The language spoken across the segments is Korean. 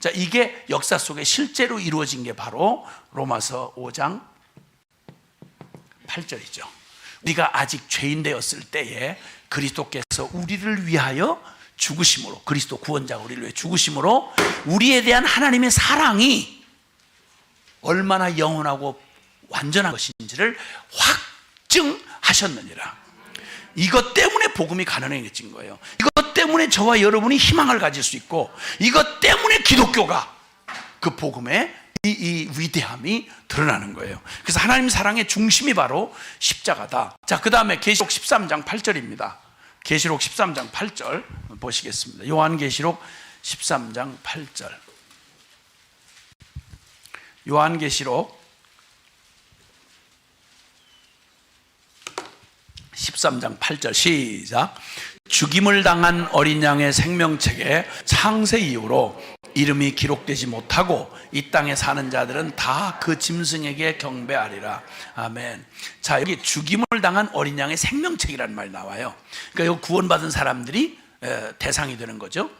자, 이게 역사 속에 실제로 이루어진 게 바로 로마서 5장 8절이죠. 우리가 아직 죄인 되었을 때에 그리스도께서 우리를 위하여 죽으심으로, 그리스도 구원자가 우리를 위해 죽으심으로 우리에 대한 하나님의 사랑이 얼마나 영원하고 완전한 것인지를 확증하셨느니라. 이것 때문에 복음이 가능해진 거예요. 이것 때문에 저와 여러분이 희망을 가질 수 있고, 이것 때문에 기독교가 그 복음의 이 위대함이 드러나는 거예요. 그래서 하나님 사랑의 중심이 바로 십자가다. 자, 그 다음에 계시록 13장 8절입니다. 계시록 13장 8절 보시겠습니다. 요한계시록 13장 8절. 요한계시록 13장 8절 시작. 죽임을 당한 어린 양의 생명책에 창세 이후로 이름이 기록되지 못하고 이 땅에 사는 자들은 다 그 짐승에게 경배하리라. 아멘. 자, 여기 죽임을 당한 어린 양의 생명책이라는 말이 나와요. 그러니까 이 구원받은 사람들이 대상이 되는 거죠.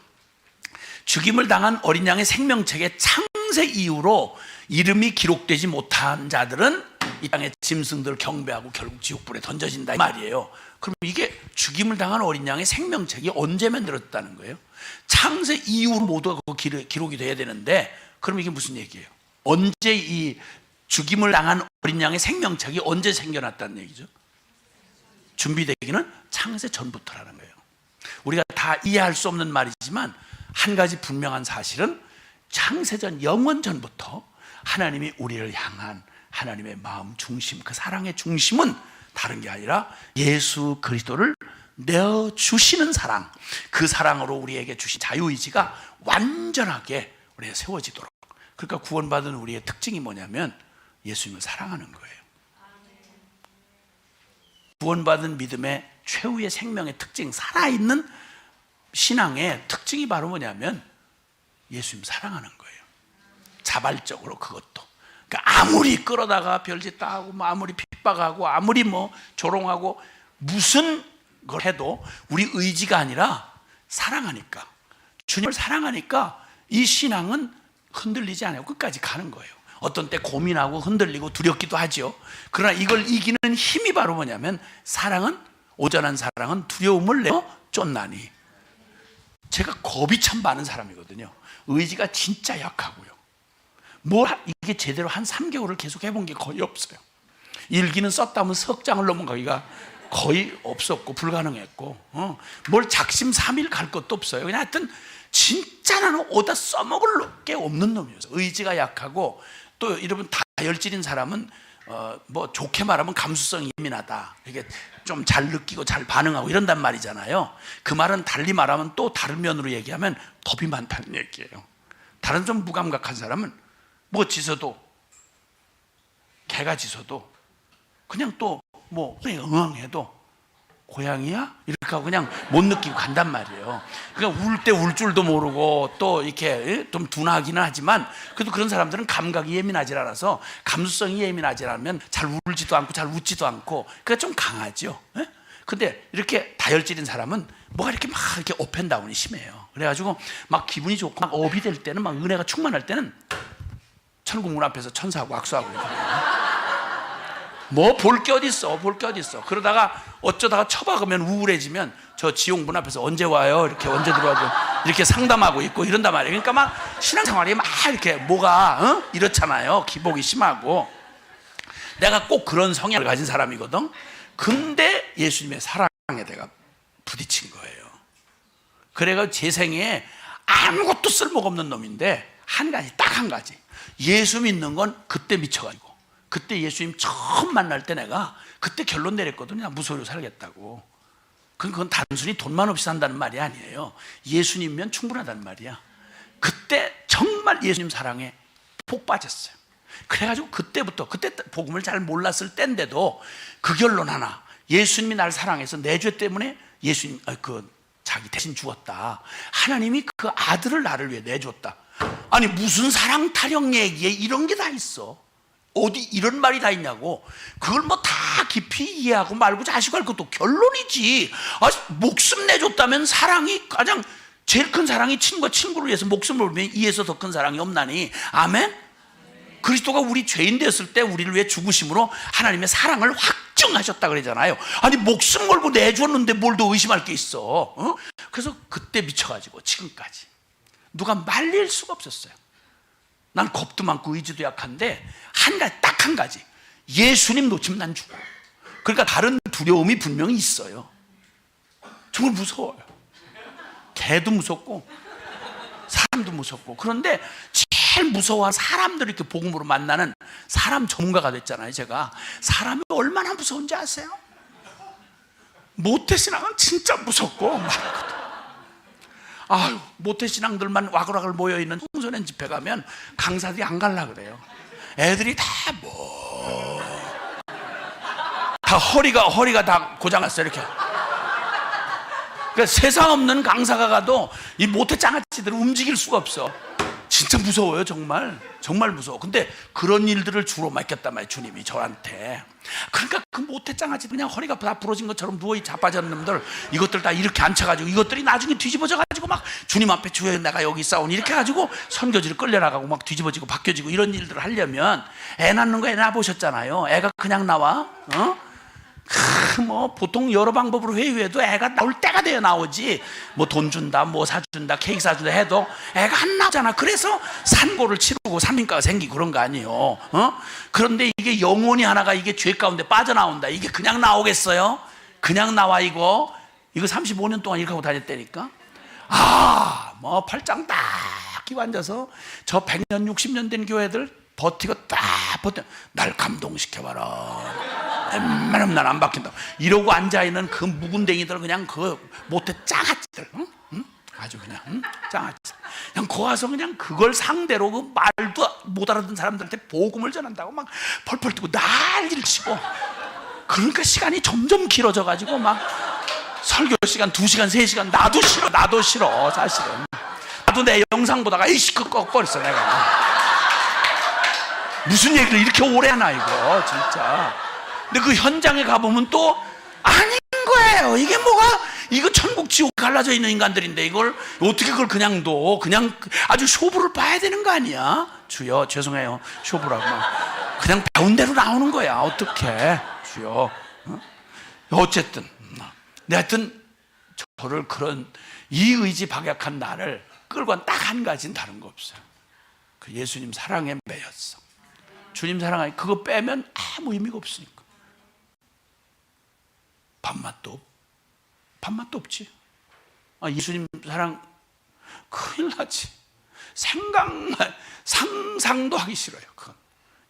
죽임을 당한 어린 양의 생명책에 창세 이후로 이름이 기록되지 못한 자들은 이 땅의 짐승들을 경배하고 결국 지옥불에 던져진다 이 말이에요. 그럼 이게 죽임을 당한 어린 양의 생명책이 언제 만들어졌다는 거예요? 창세 이후 모두가 기록이 돼야 되는데, 그럼 이게 무슨 얘기예요? 언제 이 죽임을 당한 어린 양의 생명책이 언제 생겨났다는 얘기죠? 준비되기는 창세 전부터라는 거예요. 우리가 다 이해할 수 없는 말이지만 한 가지 분명한 사실은 창세전 영원 전부터 하나님이 우리를 향한 하나님의 마음 중심, 그 사랑의 중심은 다른 게 아니라 예수 그리스도를 내어주시는 사랑, 그 사랑으로 우리에게 주신 자유의지가 완전하게 우리에 세워지도록. 그러니까 구원받은 우리의 특징이 뭐냐면 예수님을 사랑하는 거예요. 구원받은 믿음의 최후의 생명의 특징, 살아있는 신앙의 특징이 바로 뭐냐면 예수님 사랑하는 거예요. 자발적으로. 그것도 그러니까 아무리 끌어다가 별짓 다 하고, 아무리 핍박하고, 아무리 조롱하고, 무슨 걸 해도 우리 의지가 아니라 사랑하니까, 주님을 사랑하니까 이 신앙은 흔들리지 않아요. 끝까지 가는 거예요. 어떤 때 고민하고 흔들리고 두렵기도 하죠. 그러나 이걸 이기는 힘이 바로 뭐냐면 사랑은, 오전한 사랑은 두려움을 내어 쫓나니. 제가 겁이 참 많은 사람이거든요. 의지가 진짜 약하고요. 이게 제대로 한 3개월을 계속 해본 게 거의 없어요. 일기는 썼다면 석장을 넘어가기가 거의 없었고 불가능했고, 뭘 작심삼일 갈 것도 없어요. 그냥 하여튼 진짜 나는 어디다 써먹을 게 없는 놈이었어요. 의지가 약하고, 또 여러분 다혈질인 사람은 좋게 말하면 감수성이 예민하다, 이게 좀 잘 느끼고 잘 반응하고 이런단 말이잖아요. 그 말은 달리 말하면, 또 다른 면으로 얘기하면 겁이 많다는 얘기예요. 다른 좀 무감각한 사람은 짖어도, 개가 짖어도 그냥 또 응앙해도 고양이야? 이렇게 하고 그냥 못 느끼고 간단 말이에요. 그러니까 울 때 울 줄도 모르고, 또 이렇게 좀 둔하기는 하지만 그래도 그런 사람들은 감각이 예민하지 않아서, 감수성이 예민하지 않으면 잘 울지도 않고 잘 웃지도 않고, 그러니까 좀 강하죠. 근데 이렇게 다혈질인 사람은 뭐가 이렇게 막 이렇게 업앤다운이 심해요. 그래가지고 막 기분이 좋고 막 업이 될 때는, 막 은혜가 충만할 때는 천국문 앞에서 천사하고 악수하고 볼 게 어딨어, 볼 게 어딨어. 그러다가 어쩌다가 처박으면 우울해지면 저 지옥문 앞에서 언제 와요? 이렇게 언제 들어와요? 이렇게 상담하고 있고 이런단 말이에요. 그러니까 막 신앙생활이 막 이렇게 이렇잖아요. 기복이 심하고. 내가 꼭 그런 성향을 가진 사람이거든. 근데 예수님의 사랑에 내가 부딪힌 거예요. 그래가 제 생에 아무것도 쓸모가 없는 놈인데 딱 한 가지, 예수 믿는 건 그때 미쳐가지고, 그때 예수님 처음 만날 때 내가 그때 결론 내렸거든요. 무소유로 살겠다고. 그건 단순히 돈만 없이 산다는 말이 아니에요. 예수님이면 충분하다는 말이야. 그때 정말 예수님 사랑에 폭 빠졌어요. 그래가지고 그때부터, 그때 복음을 잘 몰랐을 때인데도 그 결론 하나, 예수님이 날 사랑해서 내 죄 때문에 예수님 자기 대신 죽었다. 하나님이 그 아들을 나를 위해 내줬다. 아니 무슨 사랑 타령 얘기에 이런 게 다 있어. 어디 이런 말이 다 있냐고. 그걸 다 깊이 이해하고 말고 자식할 것도 결론이지. 목숨 내줬다면 사랑이 가장 제일 큰 사랑이 친구가 친구를 위해서 목숨을 걸면 이에서 더 큰 사랑이 없나니. 아멘. 그리스도가 우리 죄인 되었을 때 우리를 위해 죽으심으로 하나님의 사랑을 확증하셨다 그러잖아요. 아니 목숨 걸고 내줬는데 뭘 더 의심할 게 있어. 그래서 그때 미쳐가지고 지금까지 누가 말릴 수가 없었어요. 난 겁도 많고 의지도 약한데 한 가지, 딱 한 가지, 예수님 놓치면 난 죽어. 그러니까 다른 두려움이 분명히 있어요. 정말 무서워요. 개도 무섭고 사람도 무섭고. 그런데 제일 무서워한 사람들을 이렇게 복음으로 만나는 사람 전문가가 됐잖아요. 제가 사람이 얼마나 무서운지 아세요? 모태신앙은 진짜 무섭고 말거든. 아유, 모태신앙들만 와글와글 모여있는 청소년 집회 가면 강사들이 안 갈라 그래요. 애들이 다 허리가 다 고장났어요. 이렇게. 그러니까 세상 없는 강사가 가도 이 모태 장아찌들은 움직일 수가 없어. 진짜 무서워요. 정말 무서워. 근데 그런 일들을 주로 맡겼단 말이에요, 주님이 저한테. 그러니까 그 모태 장아찌 그냥 허리가 다 부러진 것처럼 누워 자빠진 놈들, 이것들 다 이렇게 앉혀가지고 이것들이 나중에 뒤집어져가지고 막 주님 앞에 주여 내가 여기 싸우니 이렇게 해가지고 선교지를 끌려나가고 막 뒤집어지고 바뀌어지고 이런 일들을 하려면 애 낳는 거 애 낳아보셨잖아요. 애가 그냥 나와? 뭐 보통 여러 방법으로 회유해도 애가 나올 때가 돼야 나오지. 뭐 돈 준다, 뭐 사준다, 케이크 사준다 해도 애가 안 나오잖아. 그래서 산고를 치르고 산민가가 생기고 그런 거 아니에요. 그런데 이게 영혼이 하나가 이게 죄 가운데 빠져나온다. 이게 그냥 나오겠어요? 그냥 나와. 이거 35년 동안 이렇게 하고 다녔다니까. 뭐 팔짱 딱 끼고 앉아서 저 100년 60년 된 교회들 버티고 딱 버텨. 날 감동시켜봐라. 웬만하면 난 안 바뀐다. 이러고 앉아있는 그 묵은댕이들, 그냥 그 못해 짱아찌들, 아주 그냥 짱아찌. 그냥 거 와서 그냥 그걸 상대로 그 말도 못 알아듣는 사람들한테 복음을 전한다고 막 펄펄 뛰고 난리를 치고. 그러니까 시간이 점점 길어져가지고 막 설교 시간 2시간 3시간 나도 싫어 사실은. 나도 내 영상 보다가 이씨 그 꺾어버렸어 내가. 무슨 얘기를 이렇게 오래 하나 이거 진짜. 근데 그 현장에 가보면 또 아닌 거예요. 이게 뭐가, 이거 천국 지옥 갈라져 있는 인간들인데 이걸 어떻게 그걸 그냥 둬. 그냥 아주 쇼부를 봐야 되는 거 아니야. 주여 죄송해요, 쇼부라고. 그냥 배운 대로 나오는 거야. 어떡해 주여. 어쨌든 하여튼 저를 그런 이의지 박약한 나를 끌고 간 딱 한 가지는 다른 거 없어요. 그 예수님 사랑에 매였어. 주님 사랑하니 그거 빼면 아무 의미가 없으니까. 밥맛도 없지. 예수님 사랑 큰일 나지. 상상도 하기 싫어요. 그건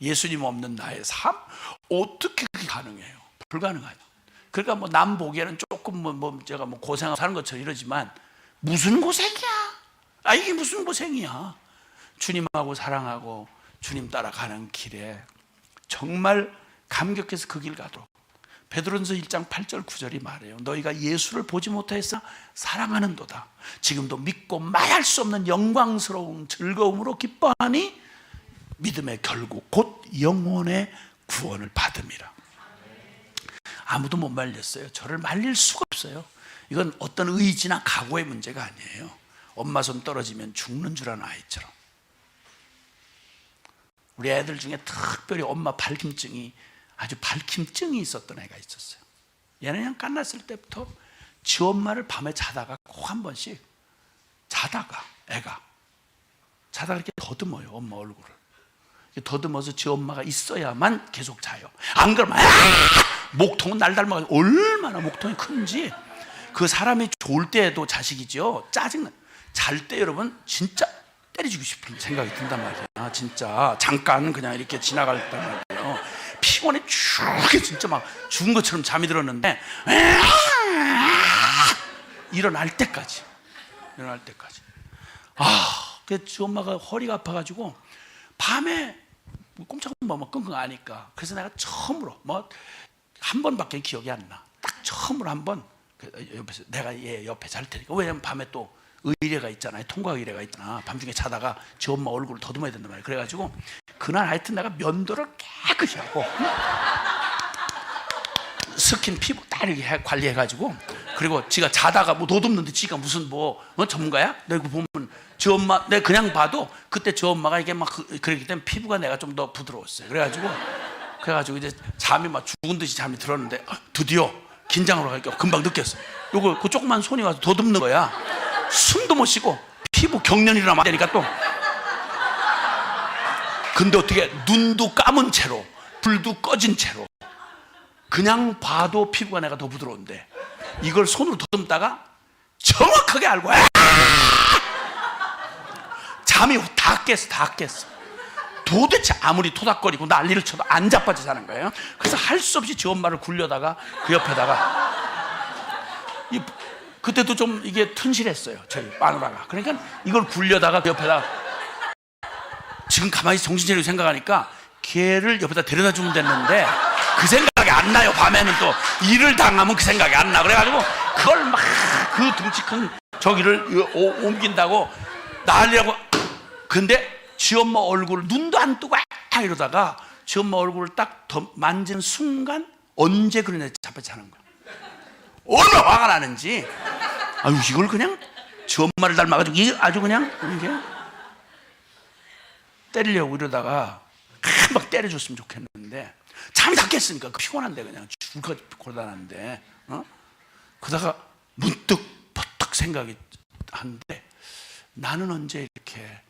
예수님 없는 나의 삶 어떻게 그게 가능해요? 불가능하죠. 그러니까 뭐 남 보기에는 조금 제가 고생하고 사는 것처럼 이러지만 무슨 고생이야? 이게 무슨 고생이야? 주님하고 사랑하고 주님 따라가는 길에 정말 감격해서 그 길 가도록. 베드로전서 1장 8절 9절이 말해요. 너희가 예수를 보지 못하였으나 사랑하는도다. 지금도 믿고 말할 수 없는 영광스러운 즐거움으로 기뻐하니 믿음의 결국 곧 영혼의 구원을 받음이라. 아무도 못 말렸어요. 저를 말릴 수가 없어요. 이건 어떤 의지나 각오의 문제가 아니에요. 엄마 손 떨어지면 죽는 줄 아는 아이처럼. 우리 애들 중에 특별히 엄마 발김증이 아주 발김증이 있었던 애가 있었어요. 얘는 그냥 깐났을 때부터 지 엄마를 밤에 자다가 꼭 한 번씩 애가 자다가 이렇게 더듬어요. 엄마 얼굴을 더듬어서 지 엄마가 있어야만 계속 자요. 안 그러면 목통은 날 닮아가지고 얼마나 목통이 큰지. 그 사람이 좋을 때에도 자식이죠. 짜증나. 잘 때 여러분 진짜 때려주고 싶은 생각이 든단 말이야. 진짜 잠깐 그냥 이렇게 지나갈 때 말이에요. 피곤해 죽게 진짜 막 죽은 것처럼 잠이 들었는데 일어날 때까지. 그래서 엄마가 허리가 아파가지고 밤에 꼼짝마 끙끙 아니까. 그래서 내가 처음으로 한 번밖에 기억이 안 나. 딱 처음으로 한 번 옆에서 내가 얘 옆에 잘 테니까. 왜냐면 밤에 또 의뢰가 있잖아요. 통과 의뢰가 있잖아. 밤중에 자다가 지 엄마 얼굴을 더듬어야 된단 말이야. 그래가지고 그날 하여튼 내가 면도를 깨끗이 하고 스킨 피부 딱 이렇게 관리해가지고 그리고 지가 자다가 뭐 도둑는데 지가 무슨 전문가야? 내가 보면 저 엄마, 내가 그냥 봐도 그때 저 엄마가 이게 막 그랬기 때문에 피부가 내가 좀 더 부드러웠어요. 그래가지고 이제 잠이 막 죽은 듯이 잠이 들었는데 드디어 긴장으로 가니까 금방 느꼈어. 요거 그 조그만 손이 와서 도둑는 거야. 숨도 못 쉬고 피부 경련이라면 안 되니까 또. 근데 어떻게 눈도 감은 채로 불도 꺼진 채로 그냥 봐도 피부가 내가 더 부드러운데 이걸 손으로 더듬다가 정확하게 알고 잠이 다 깼어. 도대체 아무리 토닥거리고 난리를 쳐도 안 자빠져 자는 거예요. 그래서 할 수 없이 지 엄마를 굴려다가 그 옆에다가 그때도 좀 이게 튼실했어요, 저희 마누라가. 그러니까 이걸 굴려다가 그 옆에다가 지금 가만히 정신 차리고 생각하니까 걔를 옆에다 데려다 주면 됐는데 그 생각이 안 나요. 밤에는 또 일을 당하면 그 생각이 안 나. 그래가지고 그걸 막 그 덩치 큰 저기를 옮긴다고 난리라고. 근데 지 엄마 얼굴 눈도 안 뜨고 이러다가 지 엄마 얼굴을 딱 만진 순간 언제 그러냐 자빠자는 거야. 얼마나 화가 나는지. 아유, 이걸 그냥 지 엄마를 닮아가지고 아주 그냥 이게 때리려고 이러다가 막 때려줬으면 좋겠는데 잠이 다 깼으니까 피곤한데 그냥 죽을 고단한데 그러다가 문득 버뜩 생각이 하는데 나는 언제 이렇게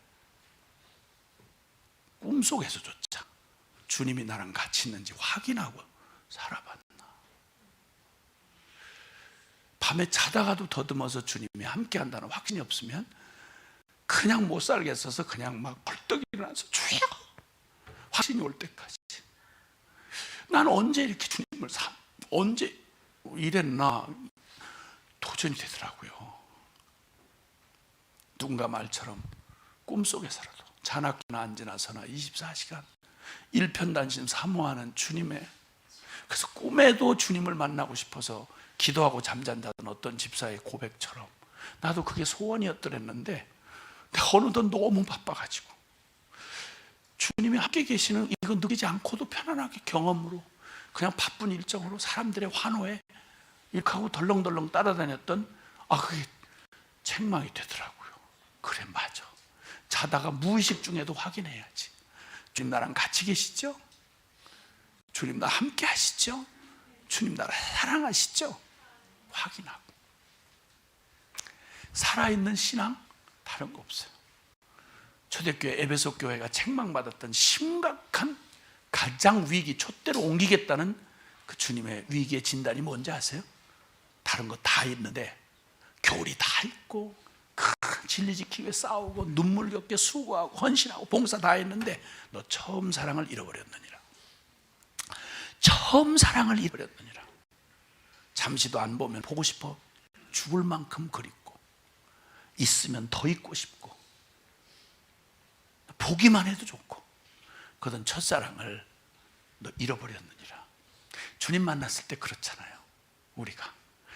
꿈속에서조차 주님이 나랑 같이 있는지 확인하고 살아봤나. 밤에 자다가도 더듬어서 주님이 함께 한다는 확신이 없으면 그냥 못 살겠어서 그냥 막 벌떡 일어나서 주여 확신이 올 때까지. 나는 언제 이렇게 주님을 언제 이랬나 도전이 되더라고요. 누군가 말처럼 꿈속에서라도 잔악기나 앉으나 서나 24시간 일편단심 사모하는 주님의, 그래서 꿈에도 주님을 만나고 싶어서 기도하고 잠잔다던 어떤 집사의 고백처럼 나도 그게 소원이었더랬는데 내가 어느덧 너무 바빠가지고 주님이 함께 계시는 이거 느끼지 않고도 편안하게 경험으로 그냥 바쁜 일정으로 사람들의 환호에 이렇게 하고 덜렁덜렁 따라다녔던 그게 책망이 되더라고요. 그래, 맞아. 자다가 무의식 중에도 확인해야지. 주님 나랑 같이 계시죠? 주님 나 함께 하시죠? 주님 나를 사랑하시죠? 확인하고. 살아있는 신앙 다른 거 없어요. 초대교회 에베소 교회가 책망받았던 심각한 가장 위기, 촛대로 옮기겠다는 그 주님의 위기의 진단이 뭔지 아세요? 다른 거 다 있는데 교리 다 있고 큰 진리 지키기 위해 싸우고 눈물겹게 수고하고 헌신하고 봉사 다 했는데 너 처음 사랑을 잃어버렸느니라. 처음 사랑을 잃어버렸느니라. 잠시도 안 보면 보고 싶어 죽을 만큼 그립고 있으면 더 있고 싶고 보기만 해도 좋고 그런 첫사랑을 너 잃어버렸느니라. 주님 만났을 때 그렇잖아요. 우리가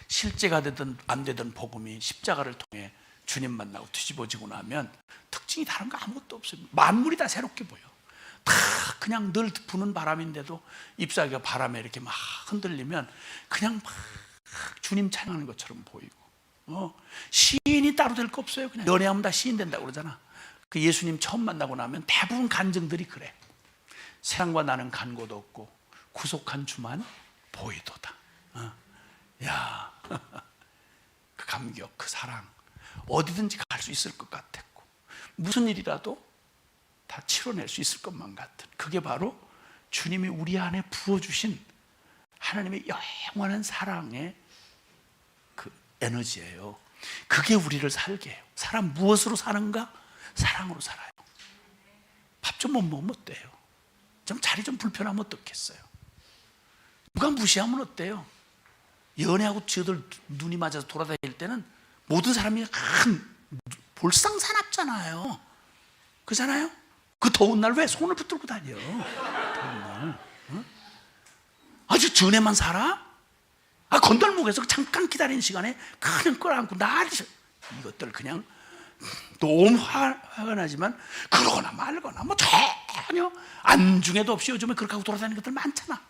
실제가 되든 안 되든 복음이 십자가를 통해 주님 만나고 뒤집어지고 나면 특징이 다른 거 아무것도 없어요. 만물이 다 새롭게 보여. 다 그냥 늘 부는 바람인데도 잎사귀가 바람에 이렇게 막 흔들리면 그냥 막 주님 찬양하는 것처럼 보이고 시인이 따로 될 거 없어요. 그냥 연애하면 다 시인 된다고 그러잖아. 그 예수님 처음 만나고 나면 대부분 간증들이 그래. 세상과 나는 간 곳 없고 구속한 주만 보이도다. 야, 그 감격, 그 사랑 어디든지 갈 수 있을 것 같았고 무슨 일이라도 다 치러낼 수 있을 것만 같은 그게 바로 주님이 우리 안에 부어주신 하나님의 영원한 사랑의 그 에너지예요. 그게 우리를 살게 해요. 사람 무엇으로 사는가? 사랑으로 살아요. 밥 좀 못 먹으면 어때요? 좀 자리 좀 불편하면 어떻겠어요? 누가 무시하면 어때요? 연애하고 저들 눈이 맞아서 돌아다닐 때는 모든 사람이 큰 볼상사납잖아요. 그렇잖아요? 그 더운 날 왜 손을 붙들고 다녀? 더운 날. 아주 전에만 살아? 건달목에서 잠깐 기다리는 시간에 그냥 끌어안고 난리. 이것들 그냥 너무 화가 나지만 그러거나 말거나 뭐 전혀 안중에도 없이 요즘에 그렇게 하고 돌아다니는 것들 많잖아.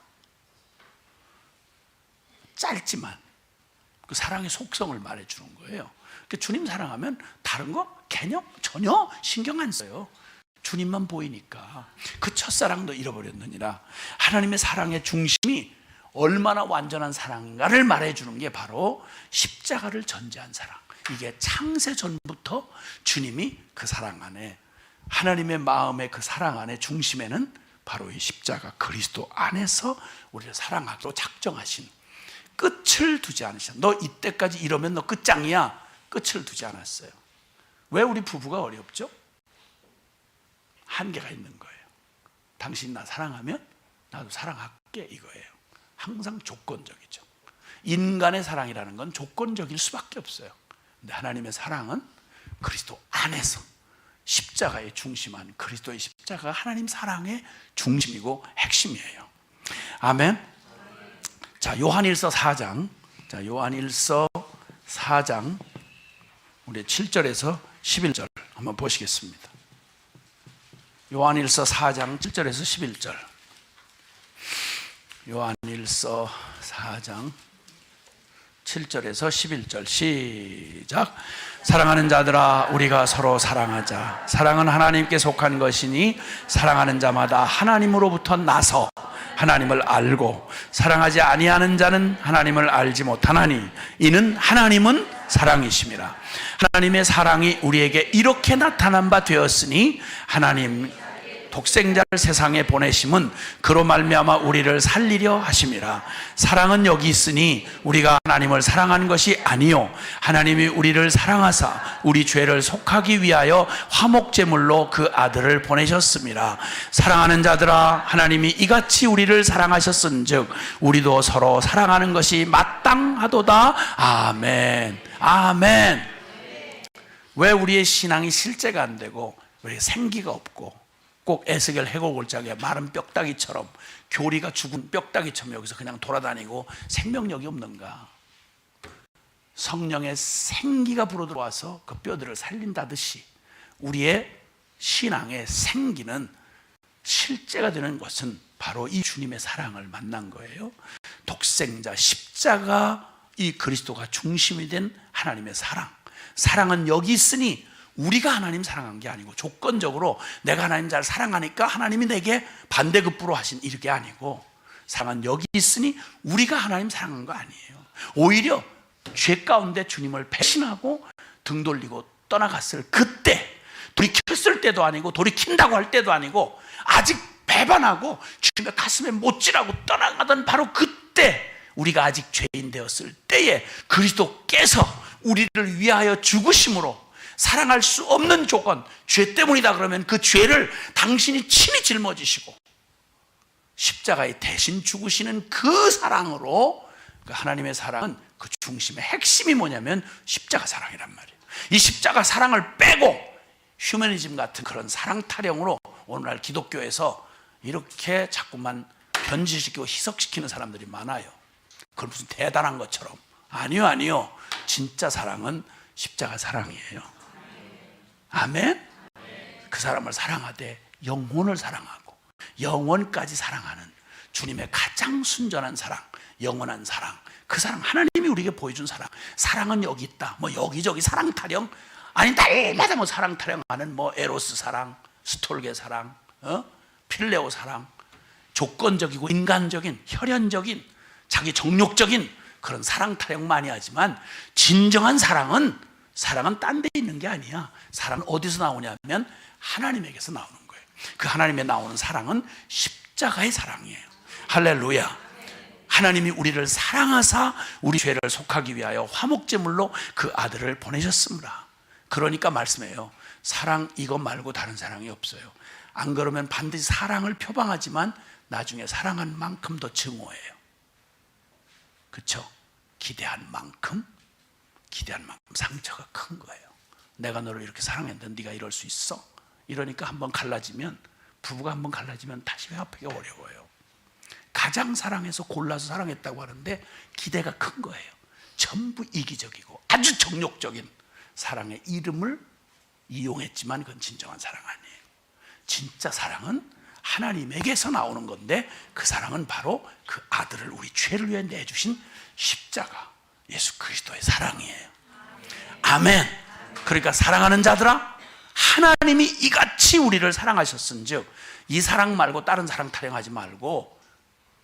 짧지만 그 사랑의 속성을 말해주는 거예요. 그러니까 주님 사랑하면 다른 거 개념 전혀 신경 안 써요. 주님만 보이니까. 그 첫사랑도 잃어버렸느니라. 하나님의 사랑의 중심이 얼마나 완전한 사랑인가를 말해주는 게 바로 십자가를 전제한 사랑. 이게 창세 전부터 주님이 그 사랑 안에, 하나님의 마음의 그 사랑 안에 중심에는 바로 이 십자가 그리스도 안에서 우리를 사랑하기로 작정하신, 끝을 두지 않으셨. 너 이때까지 이러면 너 끝장이야. 끝을 두지 않았어요. 왜 우리 부부가 어렵죠? 한계가 있는 거예요. 당신 나 사랑하면 나도 사랑할게, 이거예요. 항상 조건적이죠. 인간의 사랑이라는 건 조건적일 수밖에 없어요. 근데 하나님의 사랑은 그리스도 안에서 십자가의 중심한 그리스도의 십자가가 하나님 사랑의 중심이고 핵심이에요. 아멘. 자, 요한일서 4장. 자, 요한일서 4장 우리 7절에서 11절 한번 보시겠습니다. 요한일서 4장 7절에서 11절. 요한일서 4장 7절에서 11절 시작. 사랑하는 자들아, 우리가 서로 사랑하자. 사랑은 하나님께 속한 것이니 사랑하는 자마다 하나님으로부터 나서 하나님을 알고, 사랑하지 아니하는 자는 하나님을 알지 못하나니 이는 하나님은 사랑이심이라. 하나님의 사랑이 우리에게 이렇게 나타난 바 되었으니 하나님 독생자를 세상에 보내심은 그로 말미암아 우리를 살리려 하심이라. 사랑은 여기 있으니 우리가 하나님을 사랑한 것이 아니요 하나님이 우리를 사랑하사 우리 죄를 속하기 위하여 화목제물로 그 아들을 보내셨습니다. 사랑하는 자들아, 하나님이 이같이 우리를 사랑하셨은즉 우리도 서로 사랑하는 것이 마땅하도다. 아멘. 아멘. 왜 우리의 신앙이 실제가 안 되고 우리의 생기가 없고 꼭 에스겔 해골골짜기에 마른 뼈다귀처럼, 교리가 죽은 뼈다귀처럼 여기서 그냥 돌아다니고 생명력이 없는가? 성령의 생기가 불어들어와서 그 뼈들을 살린다듯이 우리의 신앙의 생기는 실제가 되는 것은 바로 이 주님의 사랑을 만난 거예요. 독생자 십자가, 이 그리스도가 중심이 된 하나님의 사랑. 사랑은 여기 있으니 우리가 하나님 사랑한 게 아니고 조건적으로 내가 하나님 잘 사랑하니까 하나님이 내게 반대급부로 하신, 이게 아니고 사랑은 여기 있으니 우리가 하나님 사랑한 거 아니에요. 오히려 죄 가운데 주님을 배신하고 등 돌리고 떠나갔을 그때, 돌이켰을 때도 아니고 돌이킨다고 할 때도 아니고 아직 배반하고 주님의 가슴에 못질하고 떠나가던 바로 그때, 우리가 아직 죄인 되었을 때에 그리스도께서 우리를 위하여 죽으심으로 사랑할 수 없는 조건, 죄 때문이다 그러면 그 죄를 당신이 친히 짊어지시고 십자가에 대신 죽으시는 그 사랑으로, 그 하나님의 사랑은 그 중심의 핵심이 뭐냐면 십자가 사랑이란 말이에요. 이 십자가 사랑을 빼고 휴머니즘 같은 그런 사랑 타령으로 오늘날 기독교에서 이렇게 자꾸만 변질시키고 희석시키는 사람들이 많아요. 그건 무슨 대단한 것처럼. 아니요, 아니요. 진짜 사랑은 십자가 사랑이에요. 아멘? 그 사람을 사랑하되 영혼을 사랑하고 영원까지 사랑하는 주님의 가장 순전한 사랑, 영원한 사랑, 그 사랑, 하나님이 우리에게 보여준 사랑. 사랑은 여기 있다. 뭐 여기저기 사랑 타령, 아니 날마다 뭐 사랑 타령하는 뭐 에로스 사랑, 스톨게 사랑, 필레오 사랑, 조건적이고 인간적인, 혈연적인, 자기 정욕적인 그런 사랑 타령 많이 하지만 진정한 사랑은 딴 데 있는 게 아니야. 사랑은 어디서 나오냐면 하나님에게서 나오는 거예요. 그 하나님에 나오는 사랑은 십자가의 사랑이에요. 할렐루야. 하나님이 우리를 사랑하사 우리 죄를 속하기 위하여 화목제물로 그 아들을 보내셨습니다. 그러니까 말씀해요. 사랑 이것 말고 다른 사랑이 없어요. 안 그러면 반드시 사랑을 표방하지만 나중에 사랑한 만큼 더 증오해요. 그렇죠? 기대한 만큼 상처가 큰 거예요. 내가 너를 이렇게 사랑했는데 네가 이럴 수 있어? 이러니까 한번 갈라지면, 부부가 한번 갈라지면 다시 회합하기가 어려워요. 가장 사랑해서 골라서 사랑했다고 하는데 기대가 큰 거예요. 전부 이기적이고 아주 정욕적인 사랑의 이름을 이용했지만 그건 진정한 사랑 아니에요. 진짜 사랑은 하나님에게서 나오는 건데 그 사랑은 바로 그 아들을 우리 죄를 위해 내주신 십자가, 예수 그리스도의 사랑이에요. 아멘. 그러니까 사랑하는 자들아, 하나님이 이같이 우리를 사랑하셨은즉 이 사랑 말고 다른 사랑 타령하지 말고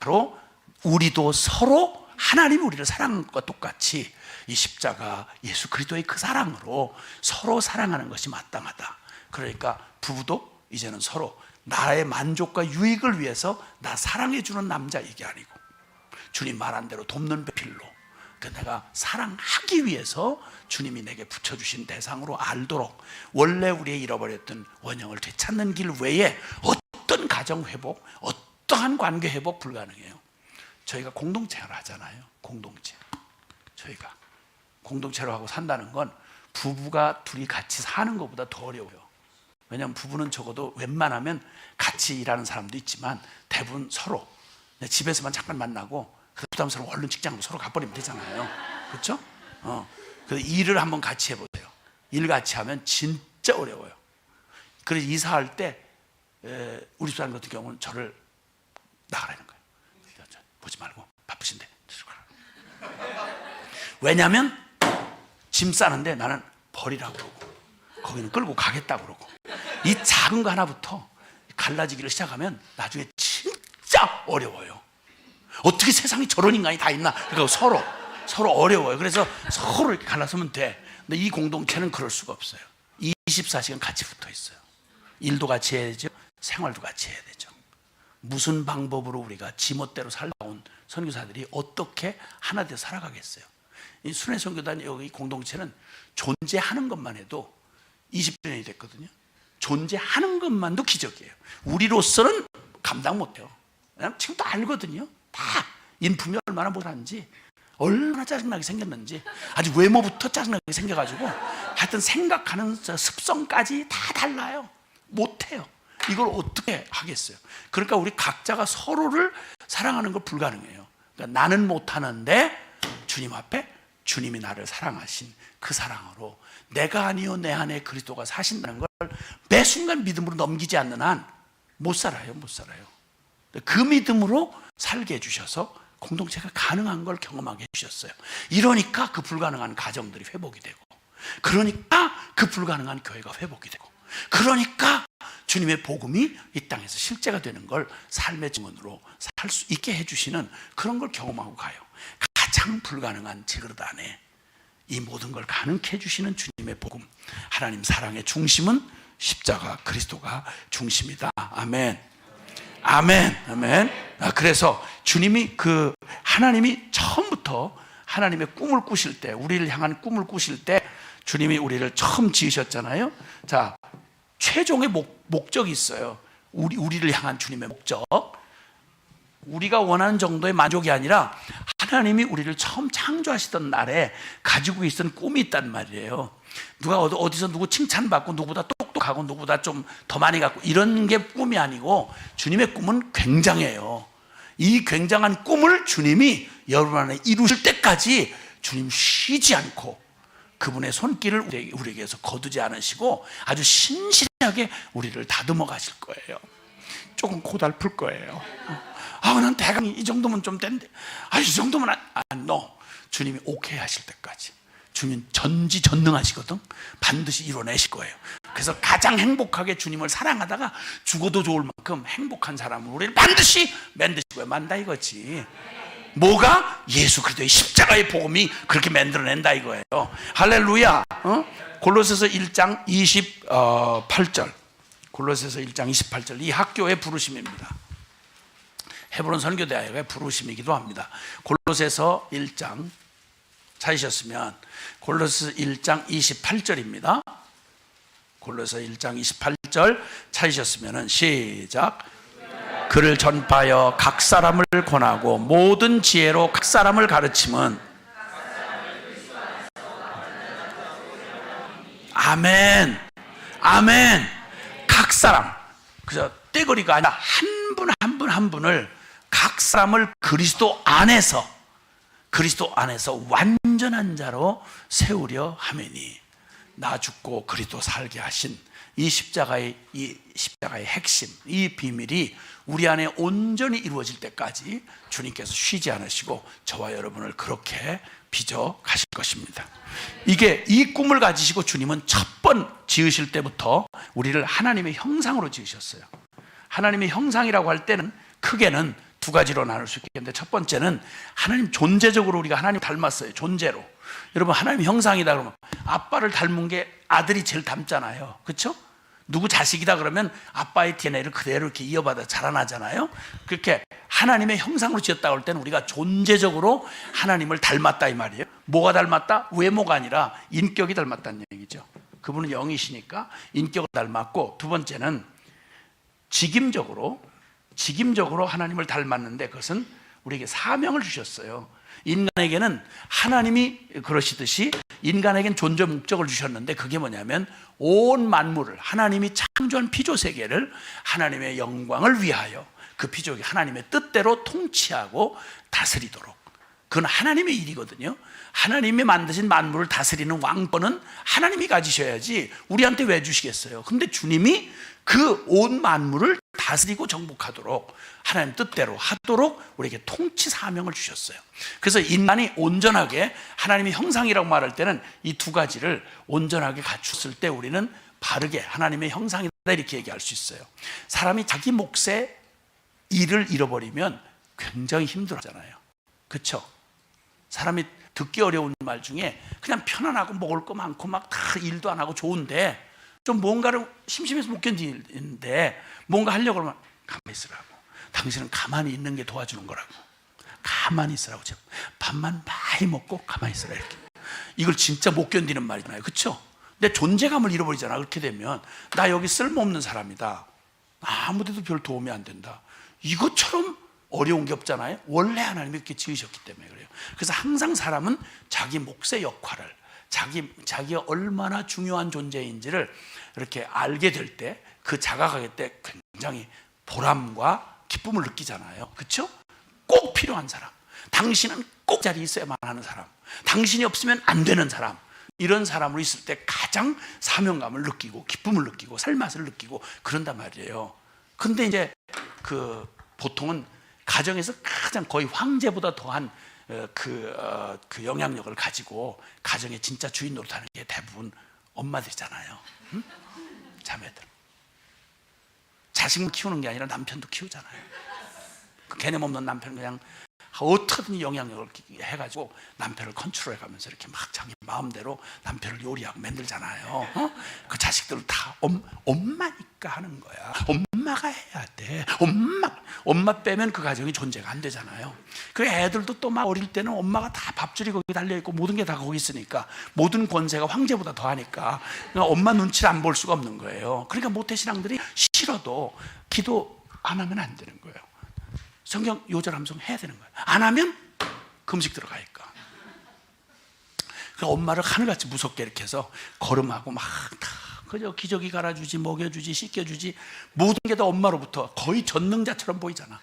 바로 우리도 서로 하나님이 우리를 사랑한 것과 똑같이 이 십자가 예수 그리스도의 그 사랑으로 서로 사랑하는 것이 마땅하다. 그러니까 부부도 이제는 서로 나의 만족과 유익을 위해서 나 사랑해 주는 남자, 이게 아니고 주님 말한 대로 돕는 배필로 내가 사랑하기 위해서 주님이 내게 붙여주신 대상으로 알도록, 원래 우리의 잃어버렸던 원형을 되찾는 길 외에 어떤 가정 회복, 어떠한 관계 회복 불가능해요. 저희가 공동체를 하잖아요. 공동체. 저희가 공동체로 하고 산다는 건 부부가 둘이 같이 사는 것보다 더 어려워요. 왜냐하면 부부는 적어도 웬만하면 같이 일하는 사람도 있지만 대부분 서로 집에서만 잠깐 만나고 부담스러워 얼른 직장으로 서로 가버리면 되잖아요. 그렇죠? 그래서 일을 한번 같이 해보세요. 일 같이 하면 진짜 어려워요. 그래서 이사할 때 우리 집사람 같은 경우는 저를 나가라는 거예요. 보지 말고 바쁘신데. 왜냐하면 짐 싸는데 나는 버리라고 그러고 거기는 끌고 가겠다고 그러고, 이 작은 거 하나부터 갈라지기를 시작하면 나중에 진짜 어려워요. 어떻게 세상에 저런 인간이 다 있나. 그러니까 서로 어려워요. 그래서 서로 이렇게 갈라서면 돼. 근데 이 공동체는 그럴 수가 없어요. 24시간 같이 붙어 있어요. 일도 같이 해야 되죠. 생활도 같이 해야 되죠. 무슨 방법으로 우리가 지멋대로 살아온 선교사들이 어떻게 하나 되어 살아가겠어요. 이 순회 선교단 여기 공동체는 존재하는 것만 해도 20년이 됐거든요. 존재하는 것만도 기적이에요. 우리로서는 감당 못해요. 왜냐하면 지금도 알거든요. 다 인품이 얼마나 못하는지, 얼마나 짜증나게 생겼는지, 아주 외모부터 짜증나게 생겨가지고 하여튼 생각하는 습성까지 다 달라요. 못해요. 이걸 어떻게 하겠어요? 그러니까 우리 각자가 서로를 사랑하는 건 불가능해요. 그러니까 나는 못하는데 주님 앞에 주님이 나를 사랑하신 그 사랑으로 내가 아니요 내 안에 그리스도가 사신다는 걸 매 순간 믿음으로 넘기지 않는 한 못 살아요. 그 믿음으로 살게 해주셔서 공동체가 가능한 걸 경험하게 해주셨어요. 이러니까 그 불가능한 가정들이 회복이 되고, 그러니까 그 불가능한 교회가 회복이 되고, 그러니까 주님의 복음이 이 땅에서 실제가 되는 걸 삶의 증언으로 살 수 있게 해주시는 그런 걸 경험하고 가요. 가장 불가능한 제 그릇 안에 이 모든 걸 가능케 해주시는 주님의 복음, 하나님 사랑의 중심은 십자가 그리스도가 중심이다. 아멘. 그래서 주님이 하나님이 처음부터 하나님의 꿈을 꾸실 때, 우리를 향한 꿈을 꾸실 때 주님이 우리를 처음 지으셨잖아요. 자, 최종의 목적이 있어요. 우리를 향한 주님의 목적. 우리가 원하는 정도의 만족이 아니라 하나님이 우리를 처음 창조하시던 날에 가지고 있던 꿈이 있단 말이에요. 누가 어디서 누구 칭찬받고 누구보다 똑똑하고 누구보다 좀 더 많이 갖고 이런 게 꿈이 아니고, 주님의 꿈은 굉장해요. 이 굉장한 꿈을 주님이 여러분 안에 이루실 때까지 주님 쉬지 않고 그분의 손길을 우리에게서 거두지 않으시고 아주 신실하게 우리를 다듬어 가실 거예요. 조금 고달플 거예요. 난 대강 이 정도면 좀 된대. 이 정도면 주님이 오케이 하실 때까지. 주님 전지전능하시거든. 반드시 이뤄내실 거예요. 그래서 가장 행복하게 주님을 사랑하다가 죽어도 좋을 만큼 행복한 사람을 우리를 반드시 만드시고요. 만다 이거지. 뭐가? 예수 그리스도의 십자가의 복음이 그렇게 만들어낸다 이거예요. 할렐루야. 골로새서 1장 28절. 골로새서 1장 28절. 이 학교의 부르심입니다. 헤브론 선교대학의 부르심이기도 합니다. 골로새서 1장 찾으셨으면 골로새 1장 28절입니다. 골로새 1장 28절 찾으셨으면 시작. 그를 전파하여 각 사람을 권하고 모든 지혜로 각 사람을 가르침은, 아멘. 각 사람, 그저 떼거리가 아니라 한 분을, 각 사람을 그리스도 안에서 완전한 자로 세우려 하매니, 나 죽고 그리스도 살게 하신 이 십자가의 핵심, 이 비밀이 우리 안에 온전히 이루어질 때까지 주님께서 쉬지 않으시고 저와 여러분을 그렇게 빚어 가실 것입니다. 이게 이 꿈을 가지시고 주님은 첫 번 지으실 때부터 우리를 하나님의 형상으로 지으셨어요. 하나님의 형상이라고 할 때는 크게는 두 가지로 나눌 수 있겠는데, 첫 번째는 하나님 존재적으로 우리가 하나님 닮았어요. 존재로. 여러분, 하나님 형상이다 그러면 아빠를 닮은 게 아들이 제일 닮잖아요. 그렇죠? 누구 자식이다 그러면 아빠의 DNA를 그대로 이렇게 이어받아 자라나잖아요. 그렇게 하나님의 형상으로 지었다고 할 때는 우리가 존재적으로 하나님을 닮았다 이 말이에요. 뭐가 닮았다? 외모가 아니라 인격이 닮았다는 얘기죠. 그분은 영이시니까 인격을 닮았고, 두 번째는 직임적으로 하나님을 닮았는데, 그것은 우리에게 사명을 주셨어요. 인간에게는 하나님이 그러시듯이 인간에겐 존재 목적을 주셨는데, 그게 뭐냐면 온 만물을, 하나님이 창조한 피조 세계를 하나님의 영광을 위하여 그 피조가 하나님의 뜻대로 통치하고 다스리도록, 그건 하나님의 일이거든요. 하나님이 만드신 만물을 다스리는 왕권은 하나님이 가지셔야지 우리한테 왜 주시겠어요? 근데 주님이 그 온 만물을 다스리고 정복하도록, 하나님 뜻대로 하도록 우리에게 통치 사명을 주셨어요. 그래서 인간이 온전하게 하나님의 형상이라고 말할 때는 이 두 가지를 온전하게 갖췄을 때 우리는 바르게 하나님의 형상이다 이렇게 얘기할 수 있어요. 사람이 자기 몫의 일을 잃어버리면 굉장히 힘들어하잖아요. 그렇죠? 사람이 듣기 어려운 말 중에 그냥 편안하고 먹을 거 많고 막 다 일도 안 하고 좋은데, 좀 뭔가를 심심해서 못 견디는데 뭔가 하려고 하면 가만히 있으라고. 당신은 가만히 있는 게 도와주는 거라고. 가만히 있으라고. 밥만 많이 먹고 가만히 있으라 이렇게. 이걸 진짜 못 견디는 말이잖아요. 그렇죠? 내 존재감을 잃어버리잖아. 그렇게 되면 나 여기 쓸모없는 사람이다, 아무데도 별 도움이 안 된다, 이것처럼 어려운 게 없잖아요. 원래 하나님이 이렇게 지으셨기 때문에 그래요. 그래서 항상 사람은 자기 몫의 역할을, 자기가 얼마나 중요한 존재인지를 이렇게 알게 될 때, 그 자각하게 때 굉장히 보람과 기쁨을 느끼잖아요. 그렇죠? 꼭 필요한 사람, 당신은 꼭 자리에 있어야만 하는 사람, 당신이 없으면 안 되는 사람, 이런 사람으로 있을 때 가장 사명감을 느끼고 기쁨을 느끼고 살맛을 느끼고 그런단 말이에요. 근데 이제 보통은 가정에서 가장 거의 황제보다 더한 그 영향력을 가지고 가정의 진짜 주인 노릇하는 게 대부분 엄마들이잖아요. 응? 자매들. 자식만 키우는 게 아니라 남편도 키우잖아요. 그 개념 없는 남편은 그냥 어떻게든 영향력을 해가지고 남편을 컨트롤해가면서 이렇게 막 자기 마음대로 남편을 요리하고 만들잖아요. 그 자식들을 다 엄마니까 하는 거야. 엄마가 해야 돼. 엄마 빼면 그 가정이 존재가 안 되잖아요. 그 애들도 또 막 어릴 때는 엄마가 다 밥줄이 거기 달려있고 모든 게 다 거기 있으니까, 모든 권세가 황제보다 더하니까 엄마 눈치를 안 볼 수가 없는 거예요. 그러니까 모태신앙들이 싫어도 기도 안 하면 안 되는 거예요. 성경 요절 함성 해야 되는 거예요. 안 하면 금식 들어가니까. 그 엄마를 하늘같이 무섭게 이렇게 해서 걸음하고 막 다 그저 기저귀 갈아주지, 먹여주지, 씻겨주지, 모든 게 다 엄마로부터 거의 전능자처럼 보이잖아.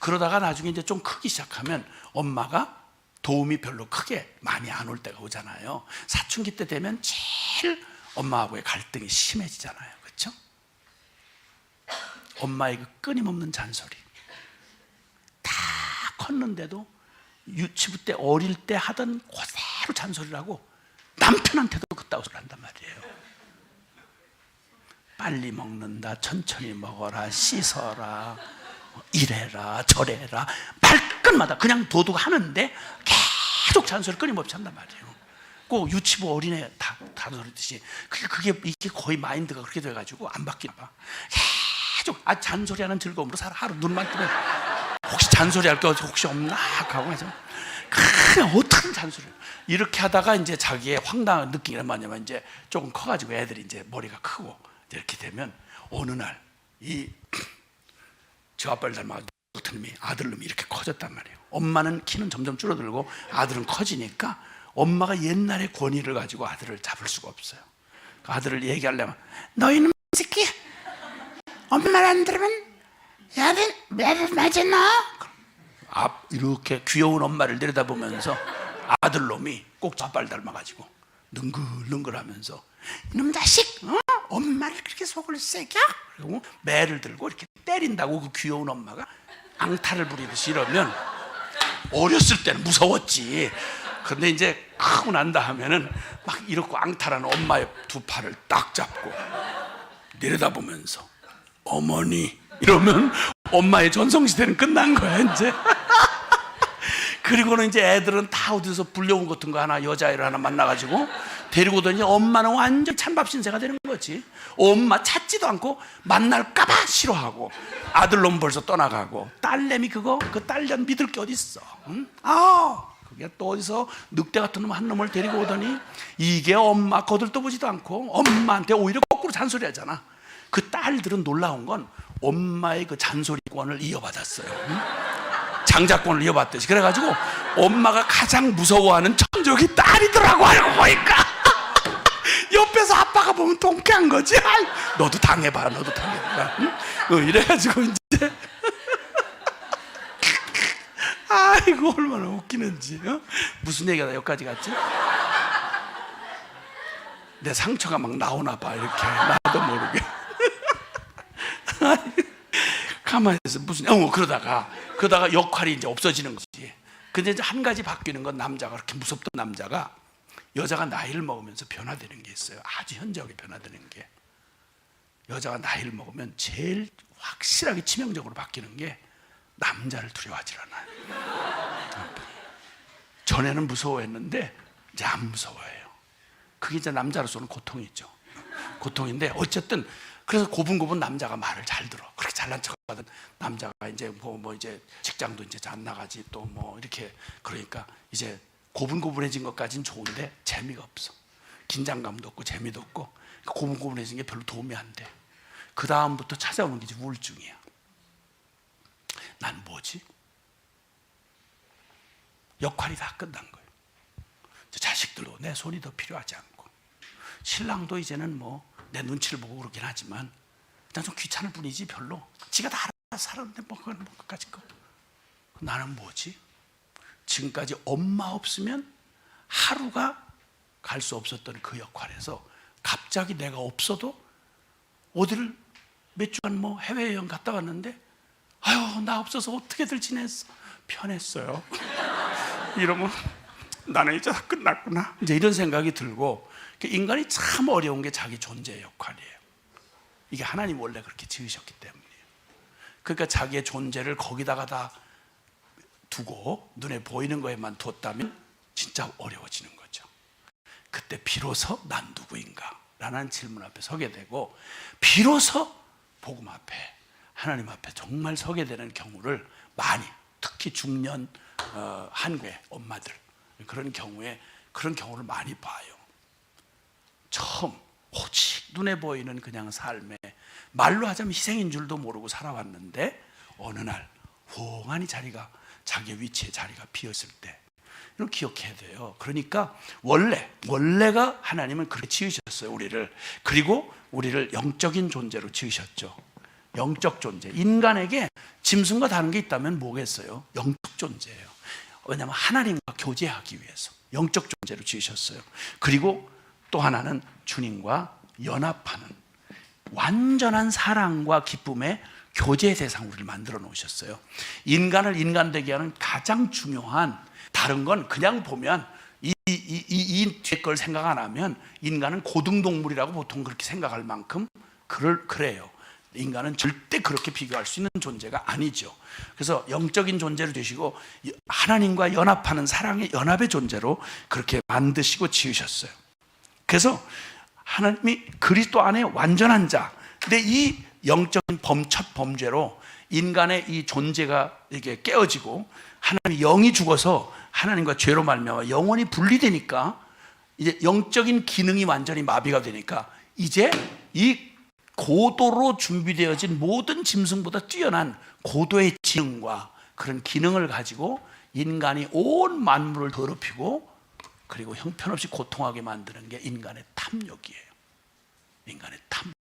그러다가 나중에 이제 좀 크기 시작하면 엄마가 도움이 별로 크게 많이 안 올 때가 오잖아요. 사춘기 때 되면 제일 엄마하고의 갈등이 심해지잖아요. 그렇죠? 엄마의 그 끊임없는 잔소리. 다 컸는데도 유치부 때 어릴 때 하던 그대로 잔소리를 하고 남편한테도 그따구 소리를 한단 말이에요. 빨리 먹는다, 천천히 먹어라, 씻어라, 이래라 저래라, 말끝마다 그냥 도둑 하는데 계속 잔소리 끊임없이 한단 말이에요. 꼭 유치부 어린애 다 소리듯이 이게 거의 마인드가 그렇게 돼가지고 안 바뀌나 봐. 계속 잔소리하는 즐거움으로 살아. 하루 눈만 뜨면 혹시 잔소리할 게 혹시 없나 하고 해서 그냥 어떻게 잔소리를 이렇게 하다가 이제 자기의 황당한 느낌이 뭐냐면, 이제 조금 커가지고 애들이 이제 머리가 크고 이렇게 되면 어느 날 저 아빠를 닮아가지고 놈이 아들놈이 이렇게 커졌단 말이에요. 엄마는 키는 점점 줄어들고 아들은 커지니까 엄마가 옛날의 권위를 가지고 아들을 잡을 수가 없어요. 그 아들을 얘기하려면, 너 이놈 새끼, 엄마 말 안 들으면 야는 맞았나? 이렇게 귀여운 엄마를 내려다보면서 아들놈이 꼭 저 아빠를 닮아가지고 능글능글하면서, 이놈 자식, 엄마를 그렇게 속을 새겨? 그리고 매를 들고 이렇게 때린다고. 그 귀여운 엄마가 앙탈을 부리듯이 이러면 어렸을 때는 무서웠지. 근데 이제 크고 난다 하면은 막 이렇게 앙탈한 엄마의 두 팔을 딱 잡고 내려다보면서 어머니 이러면 엄마의 전성시대는 끝난 거야 이제. 그리고는 이제 애들은 다 어디서 불려온 같은 거 하나, 여자애를 하나 만나가지고 데리고 오더니 엄마는 완전 찬밥 신세가 되는 거지. 엄마 찾지도 않고 만날까봐 싫어하고, 아들놈 벌써 떠나가고, 딸내미 그 딸년 믿을 게 어딨어. 응? 그게 또 어디서 늑대 같은 놈 한 놈을 데리고 오더니 이게 엄마 거들떠보지도 않고 엄마한테 오히려 거꾸로 잔소리하잖아. 그 딸들은 놀라운 건 엄마의 그 잔소리권을 이어받았어요. 응? 장자권을 이어받듯이. 그래가지고 엄마가 가장 무서워하는 천적이 딸이더라고. 알고 보니까 옆에서 아빠가 보면 통쾌한 거지. 아이, 너도 당해봐, 너도 당해봐. 응? 이래가지고 이제 아이고 얼마나 웃기는지. 무슨 얘기가 여기까지 갔지? 내 상처가 막 나오나 봐 이렇게, 나도 모르게. 가만히 있어. 무슨 그러다가 역할이 이제 없어지는 거지. 근데 이제 한 가지 바뀌는 건, 남자가 그렇게 무섭던 남자가, 여자가 나이를 먹으면서 변화되는 게 있어요. 아주 현저하게 변화되는 게, 여자가 나이를 먹으면 제일 확실하게 치명적으로 바뀌는 게 남자를 두려워하지 않아요. 전에는 무서워했는데 이제 안 무서워해요. 그게 이제 남자로서는 고통이죠. 고통인데 어쨌든, 그래서 고분고분 남자가 말을 잘 들어. 그렇게 잘난 척하던 남자가 이제 뭐 이제 직장도 이제 잘 나가지, 또 뭐 이렇게, 그러니까 이제 고분고분해진 것까지는 좋은데 재미가 없어. 긴장감도 없고 재미도 없고, 고분고분해진 게 별로 도움이 안 돼. 그 다음부터 찾아오는 게 이제 우울증이야. 난 뭐지? 역할이 다 끝난 거예요. 자식들도 내 손이 더 필요하지 않고, 신랑도 이제는 뭐 내 눈치를 보고 그러긴 하지만 그냥 좀 귀찮을 뿐이지 별로, 지가 다 알아서 살았는데 뭐 그건 뭐 그까짓 거. 나는 뭐지? 지금까지 엄마 없으면 하루가 갈 수 없었던 그 역할에서 갑자기 내가 없어도, 어디를 몇 주간 뭐 해외여행 갔다 왔는데 아유 나 없어서 어떻게들 지냈어? 편했어요. 이러면 나는 이제 다 끝났구나, 이제 이런 생각이 들고. 인간이 참 어려운 게 자기 존재의 역할이에요. 이게 하나님 원래 그렇게 지으셨기 때문이에요. 그러니까 자기의 존재를 거기다가 다 두고 눈에 보이는 거에만 뒀다면 진짜 어려워지는 거죠. 그때 비로소 난 누구인가 라는 질문 앞에 서게 되고, 비로소 복음 앞에, 하나님 앞에 정말 서게 되는 경우를 많이, 특히 중년 한국의 엄마들, 그런 경우를 많이 봐요. 처음 오직 눈에 보이는 그냥 삶에, 말로 하자면 희생인 줄도 모르고 살아왔는데 어느 날 호응하니 자기의 위치에 자리가 비었을 때, 이걸 기억해야 돼요. 그러니까 원래가 하나님은 그렇게 지으셨어요, 우리를. 그리고 우리를 영적인 존재로 지으셨죠. 영적 존재. 인간에게 짐승과 다른 게 있다면 뭐겠어요? 영적 존재예요. 왜냐하면 하나님과 교제하기 위해서 영적 존재로 지으셨어요. 그리고 또 하나는 주님과 연합하는 완전한 사랑과 기쁨의 교제 대상, 우리를 만들어 놓으셨어요. 인간을 인간 되게 하는 가장 중요한, 다른 건 그냥 보면 이 뒤에 걸 생각 안 하면 인간은 고등동물이라고 보통 그렇게 생각할 만큼 그래요. 인간은 절대 그렇게 비교할 수 있는 존재가 아니죠. 그래서 영적인 존재로 되시고 하나님과 연합하는 사랑의 연합의 존재로 그렇게 만드시고 지으셨어요. 그래서 하나님이 그리스도 안에 완전한 자. 근데 이 영적인 첫 범죄로 인간의 이 존재가 이게 깨어지고, 하나님의 영이 죽어서 하나님과 죄로 말미암아 영혼이 분리되니까, 이제 영적인 기능이 완전히 마비가 되니까, 이제 이 고도로 준비되어진 모든 짐승보다 뛰어난 고도의 지능과 그런 기능을 가지고 인간이 온 만물을 더럽히고, 그리고 형편없이 고통하게 만드는 게 인간의 탐욕이에요. 인간의 탐욕.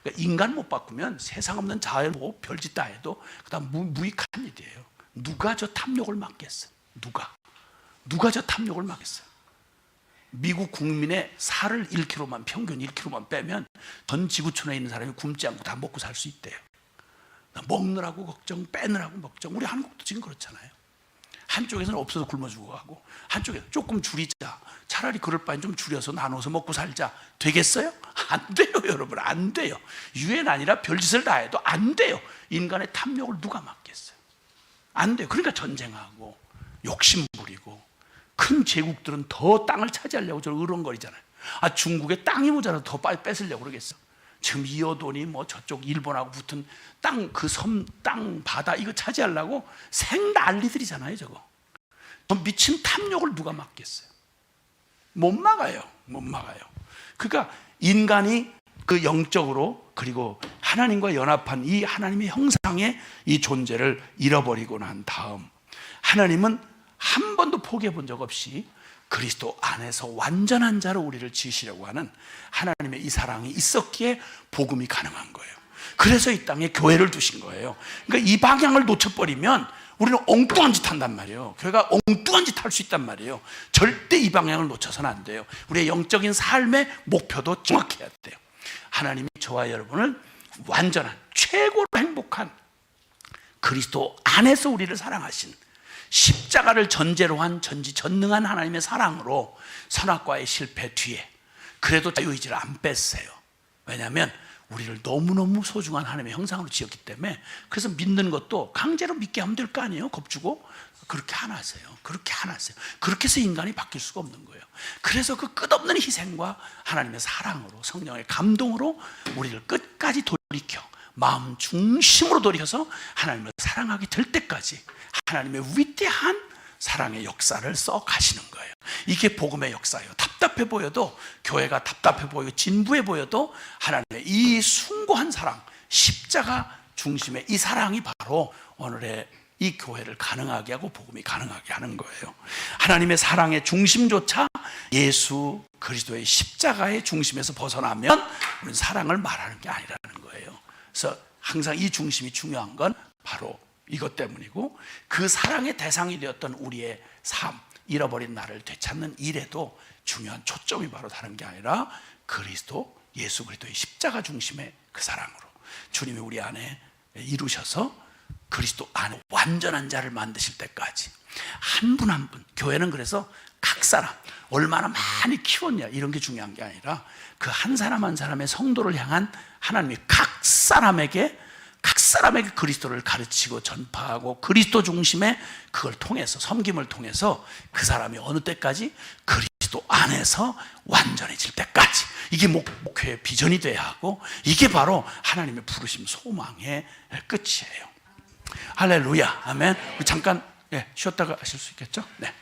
그러니까 인간 못 바꾸면 세상 없는 자연 뭐 별짓 다 해도 그다음 무익한 일이에요. 누가 저 탐욕을 막겠어요? 누가 저 탐욕을 막겠어요? 미국 국민의 살을 1kg만, 평균 1kg만 빼면 전 지구촌에 있는 사람이 굶지 않고 다 먹고 살 수 있대요. 먹느라고 걱정, 빼느라고 걱정. 우리 한국도 지금 그렇잖아요. 한쪽에서는 없어서 굶어 죽어가고, 한쪽에 조금 줄이자, 차라리 그럴 바엔 좀 줄여서 나눠서 먹고 살자, 되겠어요? 안 돼요, 여러분. 안 돼요. 유엔 아니라 별짓을 다 해도 안 돼요. 인간의 탐욕을 누가 막겠어요? 안 돼요. 그러니까 전쟁하고 욕심 부리고, 큰 제국들은 더 땅을 차지하려고 저를 으렁거리잖아요. 중국에 땅이 모자라도 더 뺏으려고 그러겠어. 지금 이어돈이 뭐 저쪽 일본하고 붙은 땅, 그 섬, 땅, 바다 이거 차지하려고 생 난리들이잖아요. 저거 저 미친 탐욕을 누가 막겠어요? 못 막아요. 못 막아요. 그러니까 인간이 그 영적으로, 그리고 하나님과 연합한 이 하나님의 형상의 이 존재를 잃어버리고 난 다음, 하나님은 한 번도 포기해 본 적 없이 그리스도 안에서 완전한 자로 우리를 지으시려고 하는 하나님의 이 사랑이 있었기에 복음이 가능한 거예요. 그래서 이 땅에 교회를 두신 거예요. 그러니까 이 방향을 놓쳐버리면 우리는 엉뚱한 짓 한단 말이에요. 교회가 엉뚱한 짓 할 수 있단 말이에요. 절대 이 방향을 놓쳐서는 안 돼요. 우리의 영적인 삶의 목표도 정확해야 돼요. 하나님이 저와 여러분을 완전한, 최고로 행복한 그리스도 안에서 우리를 사랑하신, 십자가를 전제로 한 전지전능한 하나님의 사랑으로 선악과의 실패 뒤에 그래도 자유의지를 안 뺐어요. 왜냐하면 우리를 너무너무 소중한 하나님의 형상으로 지었기 때문에. 그래서 믿는 것도 강제로 믿게 하면 될 거 아니에요. 겁주고. 그렇게 안 하세요. 그렇게 안 하세요. 그렇게 해서 인간이 바뀔 수가 없는 거예요. 그래서 그 끝없는 희생과 하나님의 사랑으로, 성령의 감동으로 우리를 끝까지 돌이켜, 마음 중심으로 돌이켜서 하나님을 사랑하게 될 때까지 하나님의 위대한 사랑의 역사를 써 가시는 거예요. 이게 복음의 역사예요. 답답해 보여도, 교회가 답답해 보이고 진부해 보여도 하나님의 이 숭고한 사랑, 십자가 중심의 이 사랑이 바로 오늘의 이 교회를 가능하게 하고 복음이 가능하게 하는 거예요. 하나님의 사랑의 중심조차 예수 그리스도의 십자가의 중심에서 벗어나면 우리는 사랑을 말하는 게 아니라는 거예요. 그래서 항상 이 중심이 중요한 건 바로 이것 때문이고, 그 사랑의 대상이 되었던 우리의 삶, 잃어버린 나를 되찾는 일에도 중요한 초점이 바로 다른 게 아니라 그리스도, 예수 그리스도의 십자가 중심의 그 사랑으로 주님이 우리 안에 이루셔서 그리스도 안에 완전한 자를 만드실 때까지 한 분 한 분. 교회는 그래서 각 사람 얼마나 많이 키웠냐 이런 게 중요한 게 아니라 그 한 사람 한 사람의 성도를 향한 하나님이 각 사람에게 그리스도를 가르치고 전파하고, 그리스도 중심의 그걸 통해서, 섬김을 통해서 그 사람이 어느 때까지? 그리스도 안에서 완전해질 때까지. 이게 목회의 비전이 돼야 하고, 이게 바로 하나님의 부르심 소망의 끝이에요. 할렐루야. 아멘. 우리 잠깐 쉬었다가 하실 수 있겠죠? 네.